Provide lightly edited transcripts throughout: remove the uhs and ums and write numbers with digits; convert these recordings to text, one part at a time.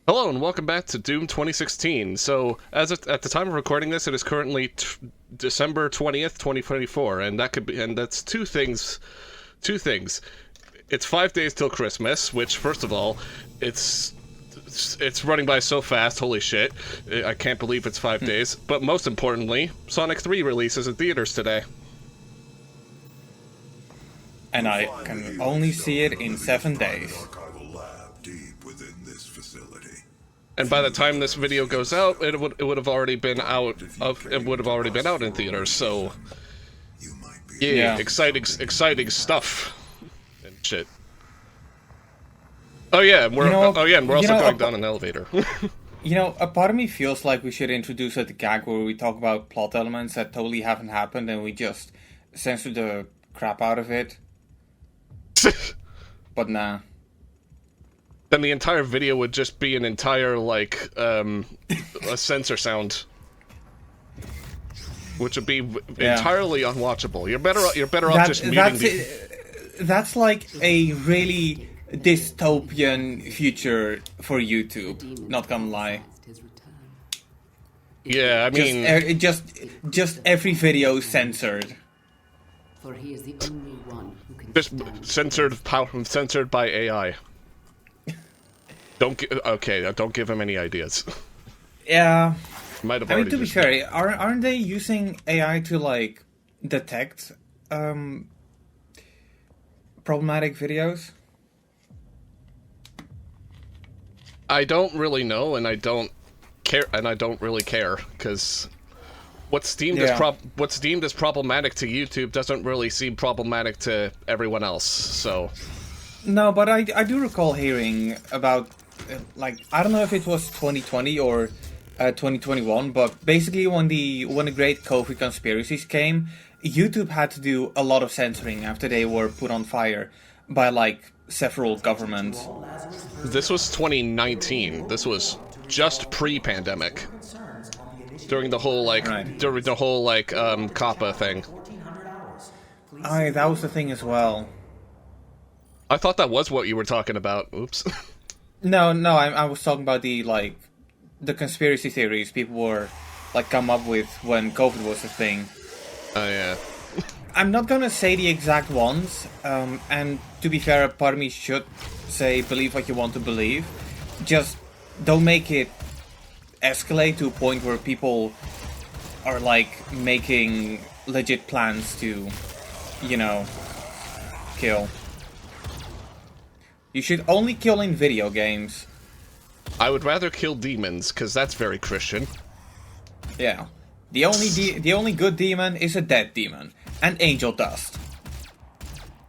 Hello and welcome back to Doom 2016. So, at the time of recording this, it is currently December 20th, 2024, and that's two things. Two things. It's 5 days till Christmas, which, first of all, it's running by so fast. Holy shit! I can't believe it's 5 days. But most importantly, Sonic 3 releases in theaters today. And I can only see it in 7 days. And by the time this video goes out, it would have already been out in theaters. So, yeah. exciting stuff and shit. Oh yeah, and we're also going down an elevator. A part of me feels like we should introduce a gag where we talk about plot elements that totally haven't happened and we just censor the crap out of it. But nah. Then the entire video would just be an entire, a censor sound. Which would be entirely unwatchable. You're better off just muting That's like a really dystopian future for YouTube, not gonna lie. Yeah, I mean... Just every video censored. For he is the only one who can just censored by AI. Don't give him any ideas. Yeah. Might have I mean, to be fair, aren't they using AI to, detect, problematic videos? I don't really know, and I don't really care, because what's deemed as problematic to YouTube doesn't really seem problematic to everyone else, so... No, but I do recall hearing about... I don't know if it was 2020 or 2021, but basically when the great COVID conspiracies came, YouTube had to do a lot of censoring after they were put on fire by several governments. This was 2019. This was just pre-pandemic. During the whole COPPA thing. That was the thing as well. I thought that was what you were talking about. Oops. No, I was talking about the conspiracy theories people were come up with when COVID was a thing. Oh yeah. I'm not gonna say the exact ones, and to be fair, part of me should say believe what you want to believe. Just don't make it escalate to a point where people are making legit plans to, kill. You should only kill in video games. I would rather kill demons, because that's very Christian. Yeah. The only good demon is a dead demon. And angel dust.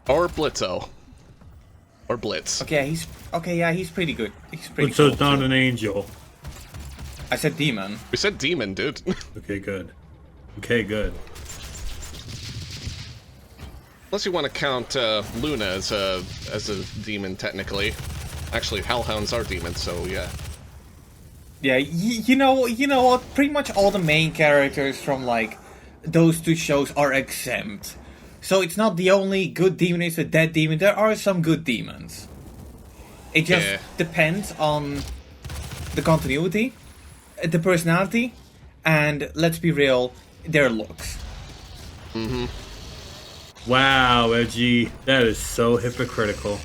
Or Blitzo. Or Blitz. Okay, he's pretty good. He's pretty Blitzo's cool, not too. an angel. I said demon. We said demon, dude. Okay, good. Okay, good. Unless you want to count Luna as a demon, technically. Actually, Hellhounds are demons, so yeah. Yeah, you know what? Pretty much all the main characters from those two shows are exempt. So it's not the only good demon is a dead demon. There are some good demons. It just depends on the continuity, the personality, and let's be real, their looks. Mm-hmm. Wow, Edgy, that is so hypocritical.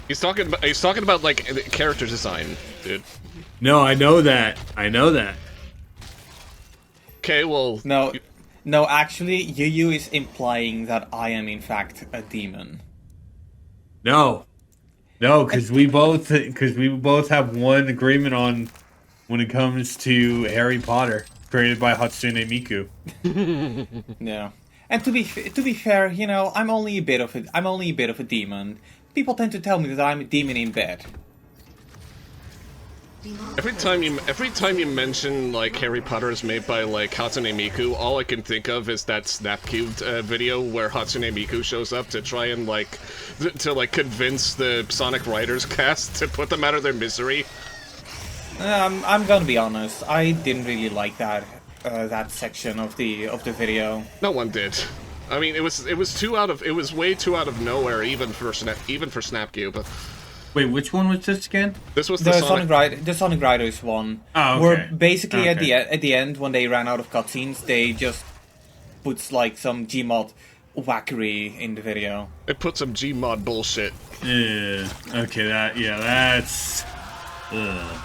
He's talking about character design, dude. No, I know that. Okay, well... No, actually, Yu is implying that I am in fact a demon. No, because we both have one agreement on when it comes to Harry Potter, created by Hatsune Miku. Yeah, and to be fair, I'm only a bit of a demon. People tend to tell me that I'm a demon in bed. Every time you mention Harry Potter is made by Hatsune Miku, all I can think of is that Snapcube video where Hatsune Miku shows up to try and convince the Sonic writers cast to put them out of their misery. I'm gonna be honest. I didn't really like that section of the video. No one did. I mean, it was way too out of nowhere, even for Snapcube. Wait, which one was this again? This was The Sonic Riders one. Oh, okay. Where basically Okay. at the end, when they ran out of cutscenes, they just put like some Gmod wackery in the video. It put some Gmod bullshit. Yeah. Okay. That's. Ugh.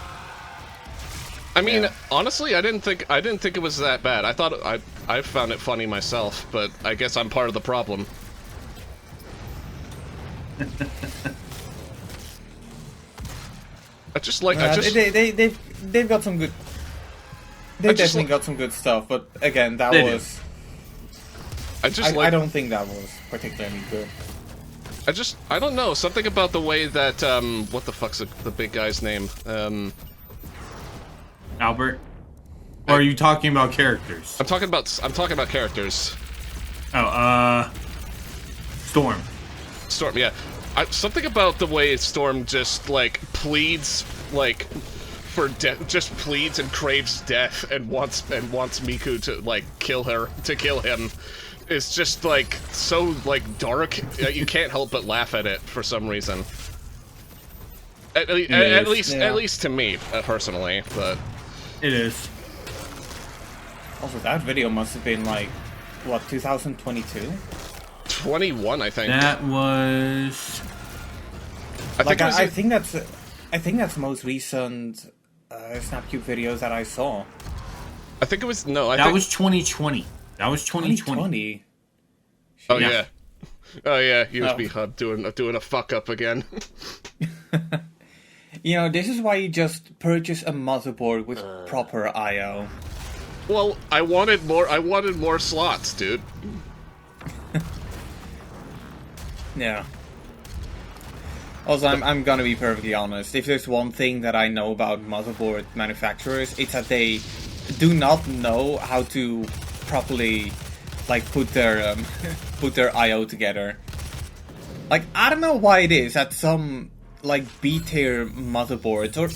I mean, honestly, I didn't think it was that bad. I found it funny myself, but I guess I'm part of the problem. They've They've got some good. They I just definitely like- got some good stuff, but again, that They was. I don't think that was particularly good. I don't know, something about the way that, what the fuck's the big guy's name? Albert. Or are you talking about characters? I'm talking about characters. Oh, Storm. Storm, yeah. Something about the way Storm just, like, pleads, like, for death, just pleads and craves death and wants Miku to, like, kill him. Is just, like, so, like, dark, you can't help but laugh at it for some reason. At least to me, personally, but... It is. Also, that video must have been like, what, 2022? 21, I think. That was. I think that's the most recent Snapcube videos that I saw. I think it was That was 2020. That was 2020. 2020. Oh Yeah. yeah. Oh yeah, USB Oh. Hub doing a fuck up again. You know, this is why you just purchase a motherboard with proper I/O. Well, I wanted more slots, dude. Yeah. Also, I'm gonna be perfectly honest. If there's one thing that I know about motherboard manufacturers, it's that they do not know how to properly, like, put their I/O together. Like, I don't know why it is that some, like, B-tier motherboards, or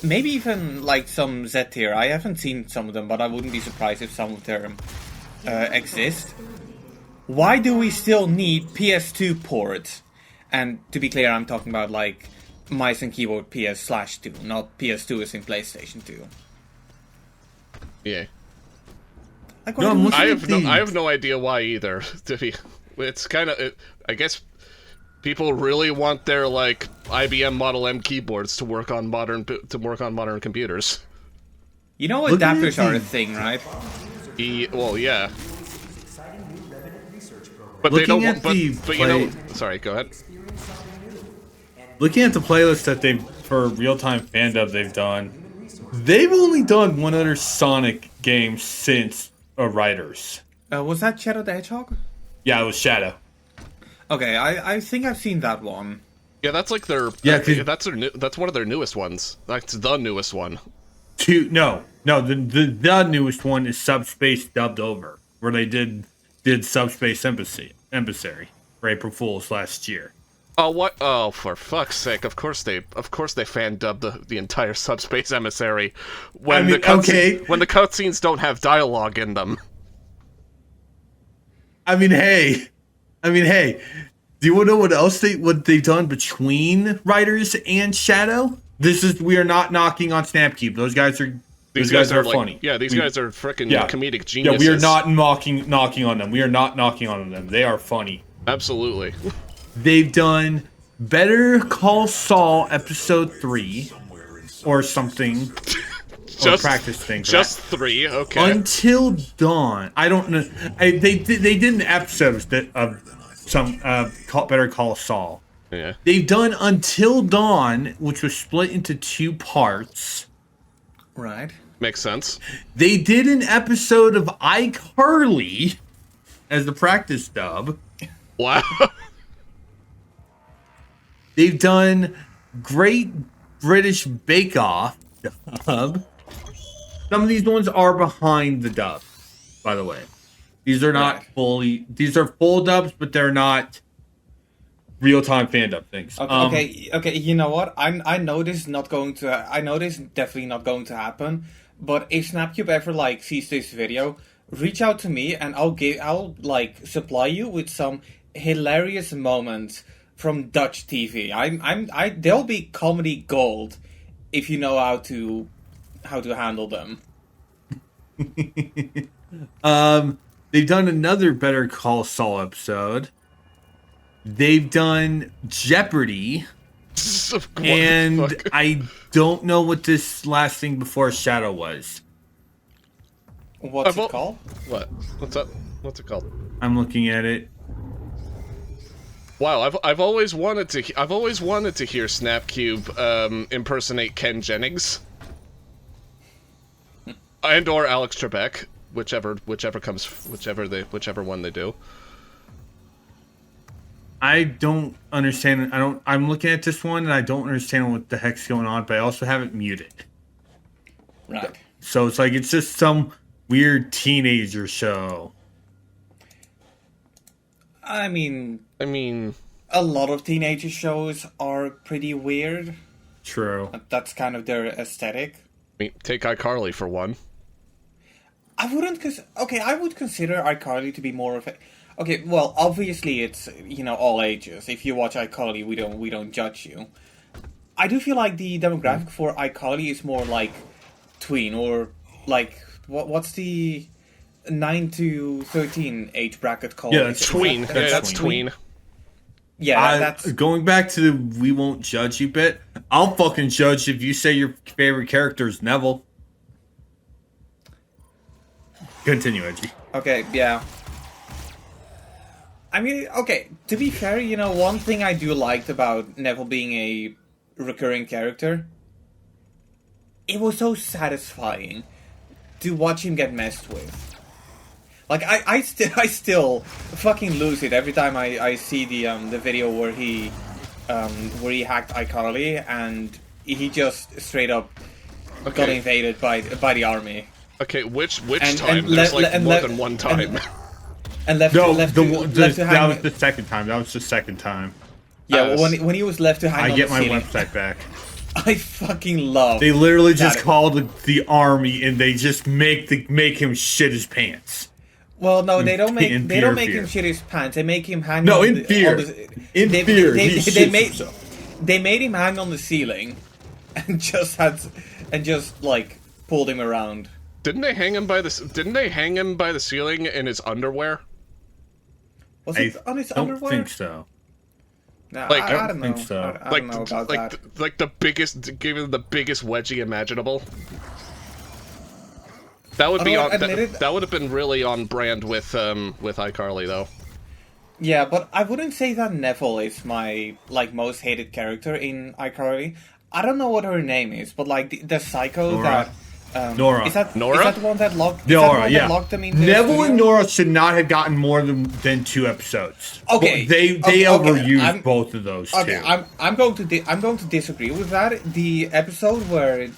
maybe even, like, some Z-tier, I haven't seen some of them, but I wouldn't be surprised if some of them exist. Why do we still need PS2 ports? And to be clear, I'm talking about, like, mice and keyboard PS/2, not PS2 as in PlayStation 2. Yeah. Like, No, why do we- I have no idea why either. It's kind of, I guess people really want their, like, IBM Model M keyboards to work on modern computers. You know Look at adapters are a these. thing, right? Well, yeah. But they Looking don't. at the But you know. play- Sorry, go ahead. Looking at the playlist that they've for real-time fan dub they've done, they've only done one other Sonic game since Riders. Was that Shadow the Hedgehog? Yeah, it was Shadow. Okay, I think I've seen that one. Yeah, that's like their. Yeah, 'cause- that's one of their newest ones. That's the newest one. No. The newest one is Subspace dubbed over, where they did Subspace Embassy for April Fools last year. Oh what? Oh, for fuck's sake! Of course they fan dubbed the entire Subspace Emissary when I mean, when the cutscenes don't have dialogue in them. I mean, hey. Do you want to know what they've done between Riders and Shadow? We are not knocking on Snapcube. Those guys are like, funny. Yeah, these guys are freaking comedic Yeah, geniuses. we are not knocking on them. We are not knocking on them. They are funny. Absolutely. They've done Better Call Saul episode 3 or something. Or practice thing. For Just that. 3, okay. Until Dawn. I don't know. They did an episode of some Better Call Saul. Yeah. They've done Until Dawn, which was split into 2 parts. Right. Makes sense. They did an episode of iCarly as the practice dub. Wow. They've done Great British Bake Off dub. Some of these ones are behind the dub, by the way. These are not Right. these are full dubs, but they're not real-time fan dub things. Okay, you know what? I know this is not going to. I know this is definitely not going to happen. But if Snapcube ever like sees this video, reach out to me and I'll like supply you with some hilarious moments from Dutch TV. They'll be comedy gold if you know how to handle them. They've done another Better Call Saul episode. They've done Jeopardy, What the and fuck? I don't know what this last thing before Shadow was. What's I've it called? What? What's up? What's it called? I'm looking at it. Wow, I've always wanted to hear Snapcube impersonate Ken Jennings, and or Alex Trebek, whichever one they do. I don't understand. I'm looking at this one and I don't understand what the heck's going on, but I also have it muted. Right. So it's like it's just some weird teenager show. I mean, I mean, a lot of teenager shows are pretty weird. True. That's kind of their aesthetic. take iCarly for one. I would consider iCarly to be more of a... Okay, well, obviously it's, all ages. If you watch iCarly, we don't judge you. I do feel like the demographic for iCarly is more like tween, or like, what's the 9 to 13 age bracket called? Yeah, that's Tween. Yeah, that's tween. Yeah, that's... Going back to the "we won't judge you" bit. I'll fucking judge if you say your favorite character is Neville. Continue, Edgy. Okay, yeah. I mean, okay, to be fair, one thing I do liked about Neville being a recurring character, it was so satisfying to watch him get messed with. Like, I still fucking lose it every time I see the video where he hacked iCarly and he just straight up got invaded by the army. Okay, which And- time? and There's le- and more le- than one time. And left No, left that to hang. was the second time. That was the second time. Yeah, well, when he was left to hang I on get the my ceiling, website back. I fucking love. They literally just that. called the army and they just make him shit his pants. Well, no, they don't make In they don't fear, make him fear. shit his pants. They make him hang. No, on in the, fear. on the- In they, fear, They, he they, shits made himself. they made him hang on the ceiling, and just like pulled him around. Didn't they hang him by the ceiling in his underwear? Was I it on his don't underwear? think so. No, Like, I don't know. think so. I don't know about that. Like the biggest, give him the biggest wedgie imaginable. That would be Although, on. admitted- That would have been really on brand with iCarly though. Yeah, but I wouldn't say that Neville is my most hated character in iCarly. I don't know what her name is, but the psycho Nora. that Nora. is that Nora? Is that the one that locked? Nora, yeah. That locked them in the Neville studio? and Nora should not have gotten more than 2 episodes. Okay, But they okay, overused I'm- both of those Okay, two. I'm going to disagree with that. The episode where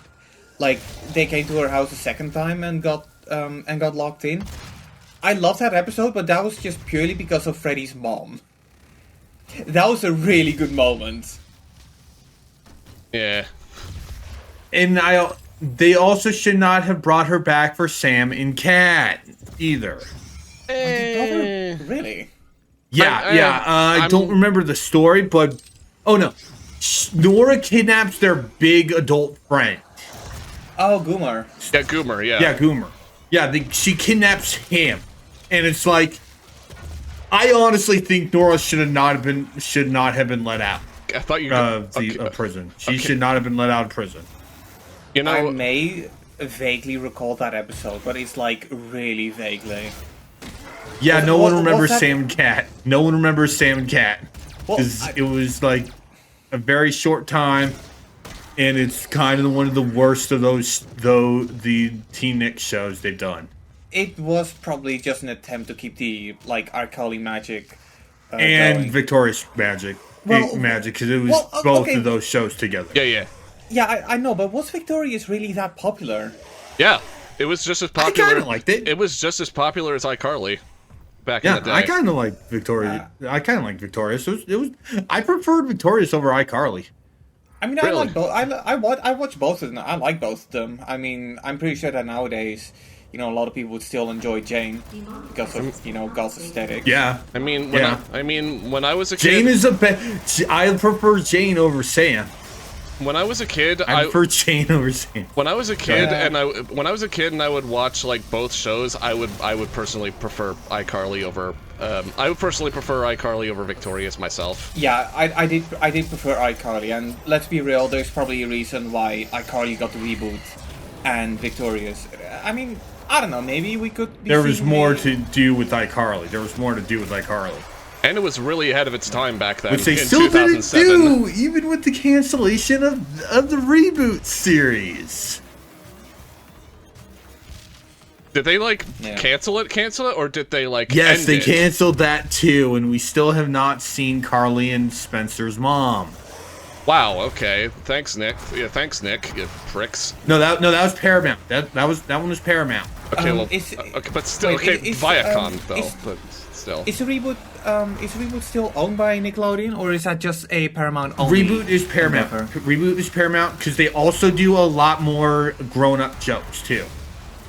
they came to her house a second time and got locked in. I love that episode, but that was just purely because of Freddy's mom. That was a really good moment. Yeah. And they also should not have brought her back for Sam and Cat either. Really? Yeah, I I'm- don't remember the story, but oh no, Nora kidnaps their big adult friend. Oh, Goomer. Yeah, Goomer. Yeah. Yeah, Goomer. Yeah, she kidnaps him, and it's like, I honestly think Nora should not have been let out I thought you. of prison. She should not have been let out of prison. You know. I may vaguely recall that episode, but it's really vaguely. Yeah, no What- one remembers what's that- Sam and Cat. No one remembers Sam and Cat Well, because it was like a very short time, and it's kind of one of the worst of the Teen Nick shows they've done. It was probably just an attempt to keep the iCarly magic And going. Victorious Magic, Well, because it was well, both okay. of those shows together. Yeah. Yeah, I know, but was Victorious really that popular? Yeah. It was just as popular. kinda liked it. It was just as popular as iCarly back Yeah, in the day. I kind of like Victorious. I kind of like Victorious. It was. I preferred Victorious over iCarly. I mean, Really? I like both. I watch both of them. I like both of them. I mean, I'm pretty sure that nowadays a lot of people would still enjoy Jane because of God's aesthetic. Yeah. I mean, Yeah. when I was a kid, Jane is I prefer Jane over Sam. when I was a kid, I prefer Jane over Sam. when I was a kid Yeah. when I was a kid and I would watch like both shows, I would personally prefer iCarly over Victorious myself. Yeah, I did prefer iCarly, and let's be real, there's probably a reason why iCarly got the reboot and Victorious. I mean, I don't know, maybe we could be There was seeing more a- to do with iCarly. There was more to do with iCarly. And it was really ahead of its time back then Which they in still didn't 2007. do, even with the cancellation of the reboot series. Did they like Yeah. cancel it, or did they like Yes, end they it? canceled that too, and we still have not seen Carly and Spencer's mom. Wow. Okay. Thanks, Nick. Yeah. Thanks, Nick. You pricks. No, that was Paramount. That one was Paramount. Okay. Well. is- Okay, but still. wait, Okay. is, Viacom is- though. But still. Is the reboot still owned by Nickelodeon, or is that just a Paramount only? Reboot is Paramount. endeavor? Reboot is Paramount because they also do a lot more grown-up jokes too.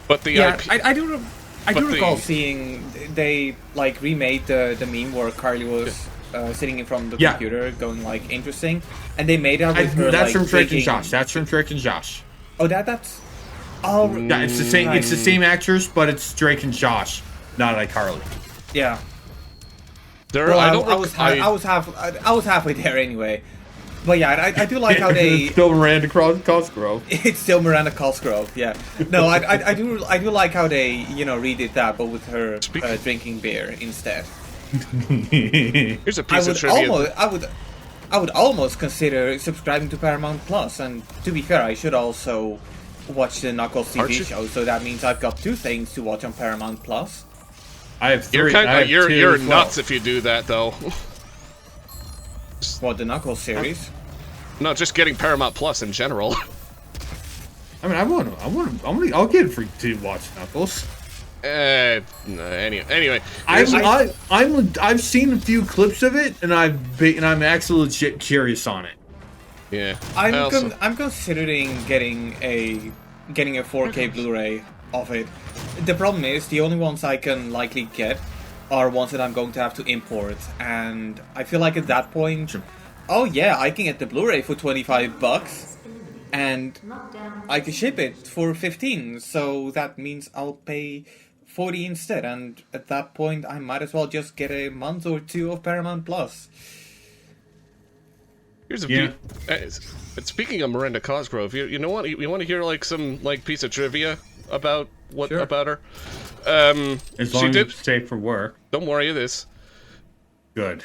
But the Yeah, IP. I do. I do But the- recall seeing they like remade the meme where Carly was sitting in front of the Yeah. computer, going like interesting, and they made out with her That's like from Drake and drinking- Josh. That's from Drake and Josh. Oh, that's. Oh, Yeah, it's the same. It's the same actors, but it's Drake and Josh, not iCarly. yeah. There. Well, I don't. I was halfway there anyway. But yeah, I do like how they. Still Miranda Cosgrove. It's still Miranda Cosgrove, yeah. No, I do like how they redid that, but with her drinking beer instead. Here's a I piece of would trivia. I would almost consider subscribing to Paramount Plus, and to be fair, I should also watch the Knuckles Aren't TV you- show. So that means I've got 2 things to watch on Paramount Plus. I have 3. You're I kind have of. You're 2 as well. nuts if you do that though. What, the Knuckles series? No, just getting Paramount Plus in general. I mean, I'll get it for to watch Knuckles. No, anyway. I've seen a few clips of it, and I'm actually legit curious on it. Yeah. I also- I'm considering getting a 4K Blu-ray of it. The problem is the only ones I can likely get are ones that I'm going to have to import, and I feel like at that point, oh yeah, I can get the Blu-ray for $25, and I can ship it for 15. So that means I'll pay 40 instead, and at that point, I might as well just get a month or 2 of Paramount Plus. Here's a Yeah. but speaking of Miranda Cosgrove, you know what? You want to hear like some like piece of trivia about Sure. about her? As long she as did. it's safe for work. Don't worry of this. Good.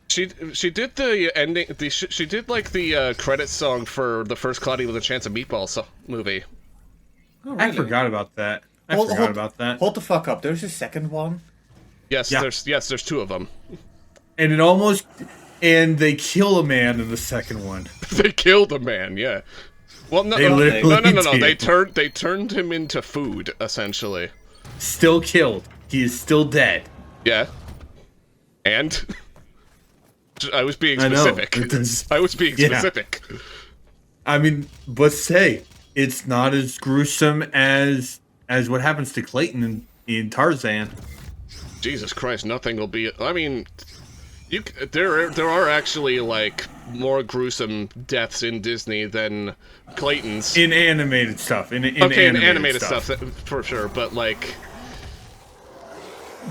She did the ending. She did like the credit song for the first Cloudy with a Chance of Meatballs movie. Oh, I really? forgot about that. I Hold- forgot hold- about that. Hold the fuck up. There's a second one. Yes, Yeah. there's 2 of them. And they kill a man in the second one. They killed a man. Yeah. Well, no, They no, literally no. did. They turned him into food essentially. Still killed. He is still dead. Yeah. And I was being I know. specific. It's- I was being yeah. specific. I mean, but say it's not as gruesome as what happens to Clayton in Tarzan. Jesus Christ, nothing will be. I mean, there are actually like more gruesome deaths in Disney than Clayton's. In animated stuff. In animated stuff for sure, but like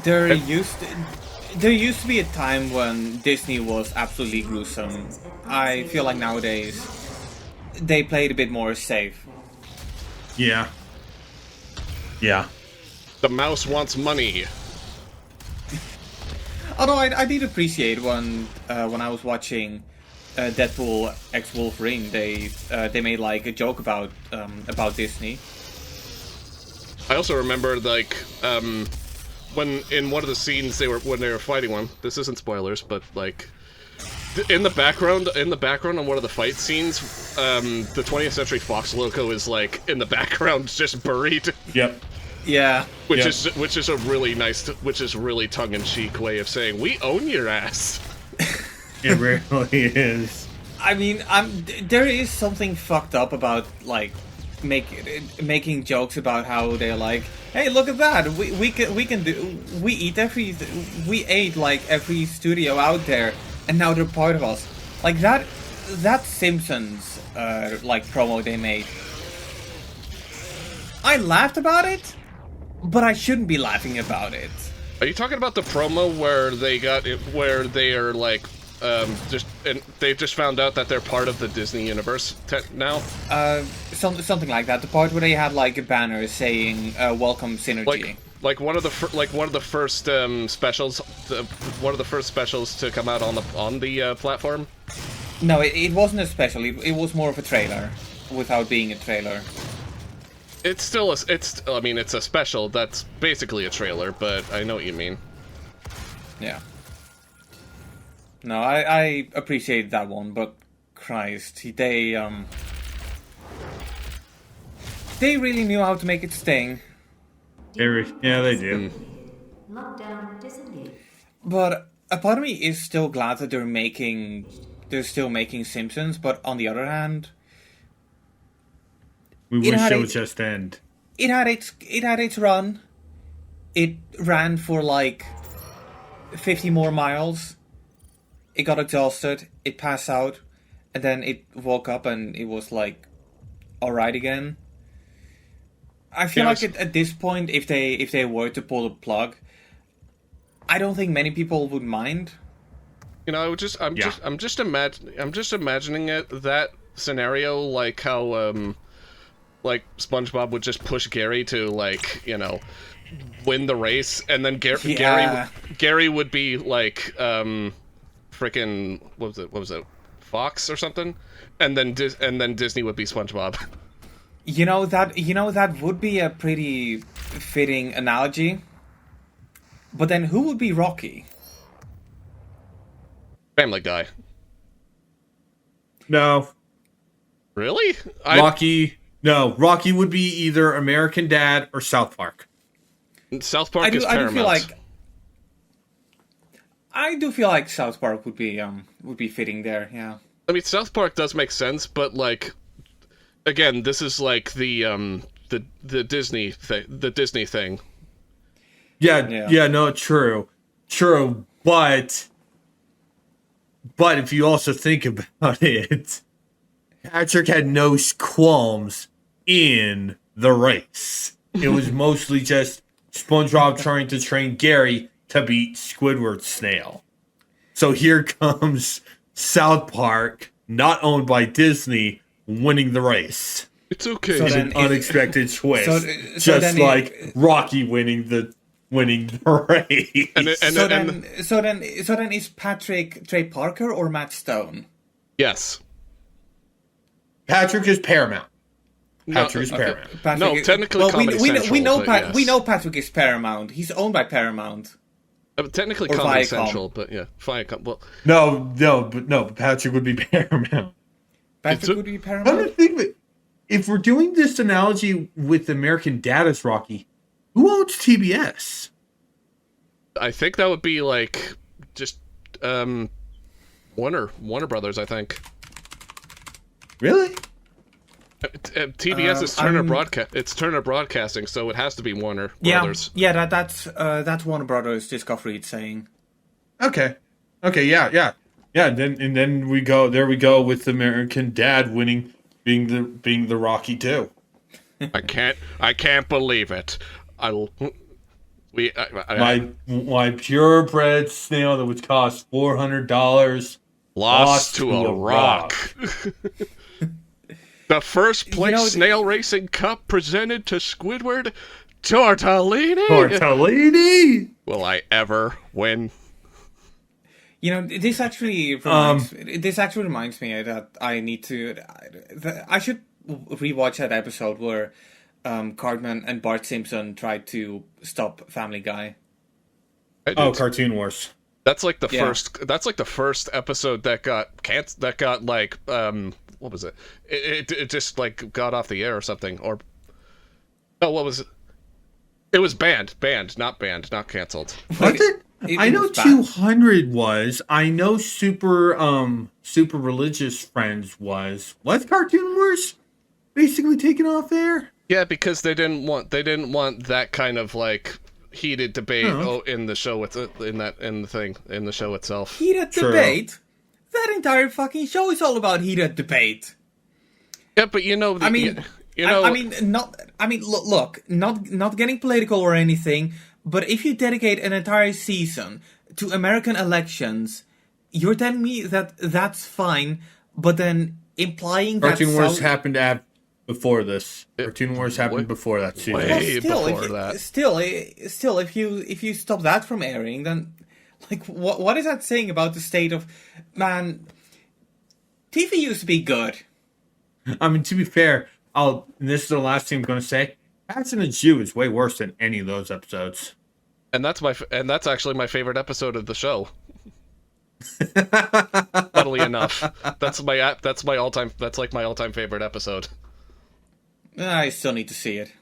There used to be a time when Disney was absolutely gruesome. I feel like nowadays they play it a bit more safe. Yeah. Yeah. the mouse wants money. Although I did appreciate when I was watching Deadpool x Wolverine, they made like a joke about Disney. I also remember like when in one of the scenes when they were fighting one. This isn't spoilers, but like in the background on one of the fight scenes, the 20th Century Fox logo is like in the background, just buried. Yep. Yeah. Which is a really nice, which is really tongue-in-cheek way of saying we own your ass. It really is. I mean, there is something fucked up about like making jokes about how they're like, hey, look at that, we ate like every studio out there, and now they're part of us. Like that Simpsons like promo they made. I laughed about it, but I shouldn't be laughing about it. Are you talking about the promo where they are like they just found out that they're part of the Disney universe now? Something like that. The part where they had like a banner saying "Welcome Synergy." Like one of the first specials, one of the first specials to come out on the platform. No, it wasn't a special. It was more of a trailer, without being a trailer. It's still I mean, it's a special. That's basically a trailer, but I know what you mean. Yeah. No, I appreciate that one, but Christ, they really knew how to make it sting. Yeah, they do. Lockdown disengaged. But a part of me is still glad that they're still making Simpsons, but on the other hand, We It wish had it a- would just end. it had its run. It ran for like 50 more miles. It got exhausted. It passed out, and then it woke up and it was like, all right again. I feel Yes. like at this point, if they were to pull the plug, I don't think many people would mind. You know, I'm just imagining that scenario, like how like SpongeBob would just push Gary to, like, you know, win the race, and then Yeah. Gary would be like freaking what was it Fox or something, and then Disney would be SpongeBob. You know that would be a pretty fitting analogy. But then who would be Rocky? Family Guy. No, Really? Rocky would be either American Dad or South Park. South Park I do is Paramount. feel like South Park would be fitting there. Yeah. I mean, South Park does make sense, but like, again, this is like the Disney thing. The Disney thing. Yeah, no, true, but if you also think about it, Patrick had no qualms in the race. It was mostly just SpongeBob trying to train Gary to beat Squidward's snail. So here comes South Park, not owned by Disney, winning the race. It's okay. So It's then an unexpected twist, so just then like Rocky winning the race. So then is Patrick Trey Parker or Matt Stone? Yes. Patrick is Paramount. Patrick is okay. Paramount. Patrick No, technically Comedy Central, we know but yes. we know Patrick is Paramount. He's owned by Paramount. Technically Or Comedy Viacom. Central, but yeah, Viacom. Well, No, Patrick would be Paramount. Patrick would be I'm Paramount. gonna think of it. If we're doing this analogy with American Dad as Rocky, who owns TBS? I think that would be like just Warner Brothers. I think Really? TBS is Turner Broadcast. It's Turner Broadcasting, so it has to be Warner Brothers. Yeah, that's Warner Brothers Discovery. It's saying. Okay, yeah. Then we go with American Dad winning, being the Rocky too. I can't believe it. My purebred snail that would cost $400 lost to a rock. The first place snail racing cup presented to Squidward Tortellini. Tortellini. Will I ever win? You know, this actually reminds me that I need to. I should rewatch that episode where Cartman and Bart Simpson tried to stop Family Guy. Cartoon Wars. That's like the Yeah. first. That's like the first episode that got like what was it? It just like got off the air or something. Or no, what was it? It was banned, not canceled. Was it? I know was bad. 200 was. I know super religious friends was. Was Cartoon Wars basically taken off air? Yeah, because they didn't want that kind of like heated debate in the show in the show itself. Heated True. debate? That entire fucking show is all about heated debate. Yeah, but you know, Look, not getting political or anything, but if you dedicate an entire season to American elections, you're telling me that that's fine, but then implying that Cartoon Wars happened before this. Cartoon Wars happened Wait. before that season. Wait. Still, before if you, that. still, if you stop that from airing, then like what is that saying about the state of man? TV used to be good. I mean, to be fair, this is the last thing I'm going to say. Patch and the Jew is way worse than any of those episodes. And that's actually my favorite episode of the show. Funnily enough, that's my all-time favorite episode. I still need to see it.